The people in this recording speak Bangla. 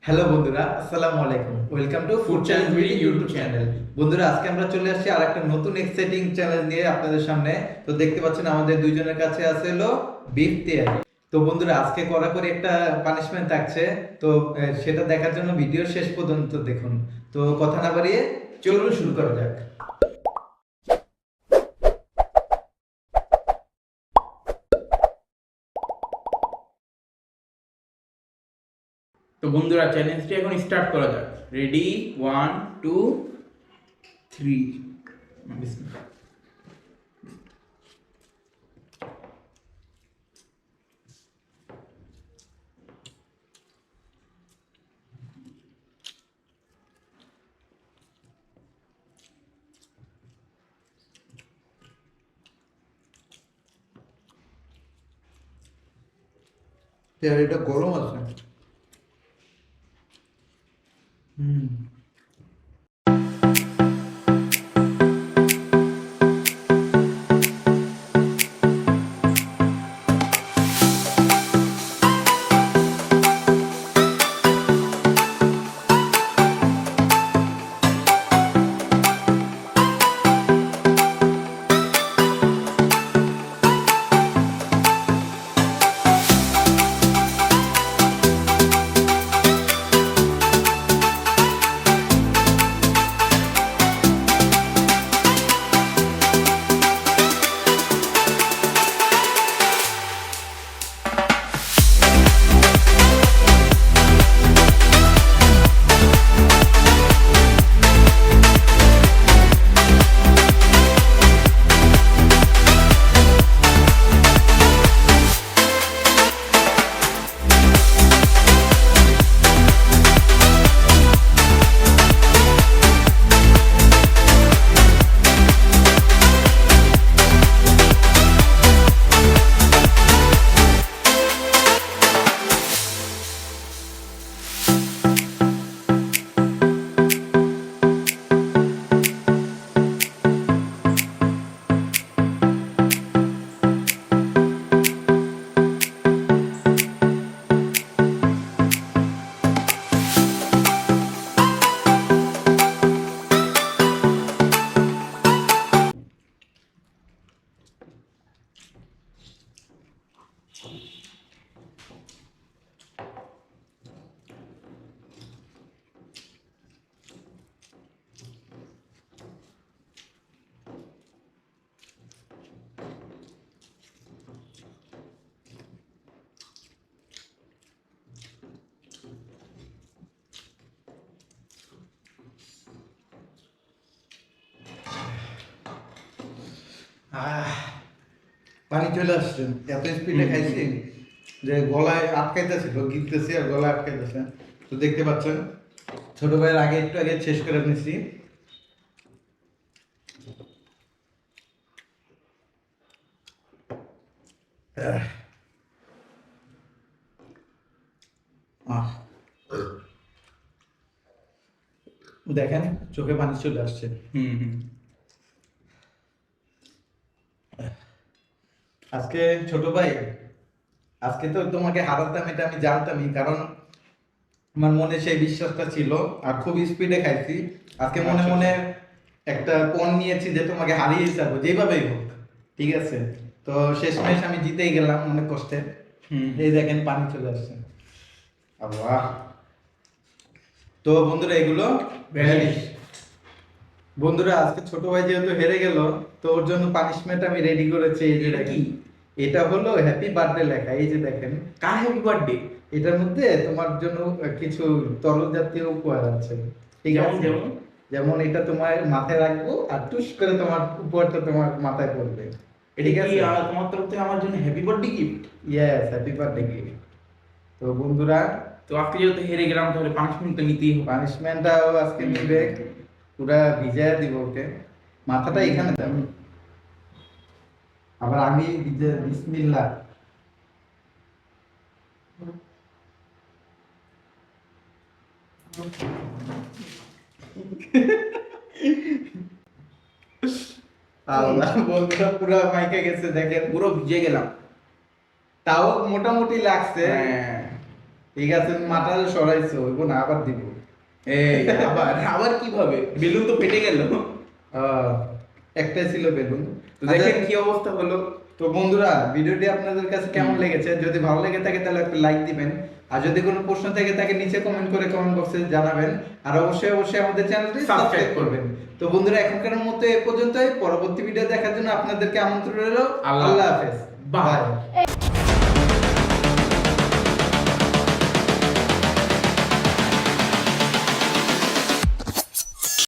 হ্যালো বন্ধুরা, আসসালামু আলাইকুম। ওয়েলকাম টু ফুড চ্যালেঞ্জ ভিডি ইউটিউব চ্যানেল। বন্ধুরা, আজকে আমরা চলে আসছি আর একটা নতুন এক্সাইটিং চ্যালেঞ্জ নিয়ে আপনাদের সামনে। তো দেখতে পাচ্ছেন আমাদের দুইজনের কাছে আছে হলো বিফ তেহারি। তো বন্ধুরা, আজকে কড়াকড়ি একটা পানিশমেন্ট থাকছে। তো সেটা দেখার জন্য ভিডিও শেষ পর্যন্ত দেখুন। তো কথা না বাড়িয়ে চলুন শুরু করা যাক। তো বন্ধুরা, চ্যালেঞ্জটি এখন স্টার্ট করা যাক। রেডি, 1 2 3। তেহারিটা গরম আছে। হুম। পানি চলে আসছে, এত স্পিডে খাইছি যে গলায় আটকাইতেছিল, গিলতেছি আর গলায় আটকাইতেছে। তো দেখতে পাচ্ছেন ছোট ভাইয়ের আগে একটু আগে শেষ করে নিছি। আহ, দেখেন চোখে পানি চলে আসছে। হুম হুম। আজকে ছোট ভাই, আজকে তো তোমাকে হারাতাম এটা আমি জানতামই, কারণ আমার মনে সেই বিশ্বাসটা ছিল। আর খুব স্পিডে খাইছি আজকে, মনে আচ্ছা, মনে একটা পণ নিয়েছি যে তোমাকে হারিয়ে যাবো যেভাবেই হোক। ঠিক আছে, তো শেষমেশ আমি জিতেই গেলাম অনেক কষ্টে। হুম। এই দেখেন পানি চলে আসছে। আল্লাহ। তো বন্ধুরা, এগুলো ভ্যানিশ। বন্ধুরা, আজকে ছোট ভাই যেহেতু হেরে গেল, তো ওর জন্য পানিশমেন্ট আমি রেডি করেছি। এই যে এটা দেখেন, কি? এটা হলো হ্যাপি বার্থডে লেখা। এই যে দেখেন, কার হ্যাপি বার্থডে? এটার মধ্যে তোমার জন্য কিছু তরল জাতীয় উপহার আছে। ঠিক যেমন আছে, যেমন? যেমন এটা তোমার মাথায় রাখবো আর টুস করে তোমার উপহারটা তোমার মাথায় পড়বে। এটা ঠিক কি আছে, তোমার তরফ থেকে আমার জন্য happy birthday gift? Yes, happy birthday gift. তো বন্ধুরা, তো আজকে যেহেতু হেরে গেলাম, তাহলে পানিশমেন্ট তো নিতেই হবে। পানিশমেন্টটাও আজকে নিবে, পুরা ভিজায় দিব ওকে। মাথাটা এখানে দাও, আবার আমি বিসমিল্লাহ। আল্লাহ, বন্ধুরা পুরো মাইকে গেছে দেখেন। পুরো ভিজে গেলাম। তাও মোটামুটি লাগছে। হ্যাঁ। ঠিক আছে, তুমি মাথা সরাইছো, হইব না, আবার দিব। এই আবার আবার কিভাবে বেলুন তো ফেটে গেল। একটাই ছিল বেলুন। তো দেখেন কি অবস্থা হলো। তো বন্ধুরা, ভিডিওটি আপনাদের কাছে কেমন লেগেছে? যদি ভালো লেগে থাকে তাহলে একটা লাইক দিবেন, আর যদি কোনো প্রশ্ন থেকে থাকে নিচে কমেন্ট করে কমেন্ট বক্সে জানাবেন, আর অবশ্যই অবশ্যই আমাদের চ্যানেলটি সাবস্ক্রাইব করবেন। তো বন্ধুরা, এখনকার মতো এ পর্যন্তই। পরবর্তী ভিডিও দেখার জন্য আপনাদেরকে আমন্ত্রণ রইল। আল্লাহ আল্লাহ হাফেজ, বাই। বাই।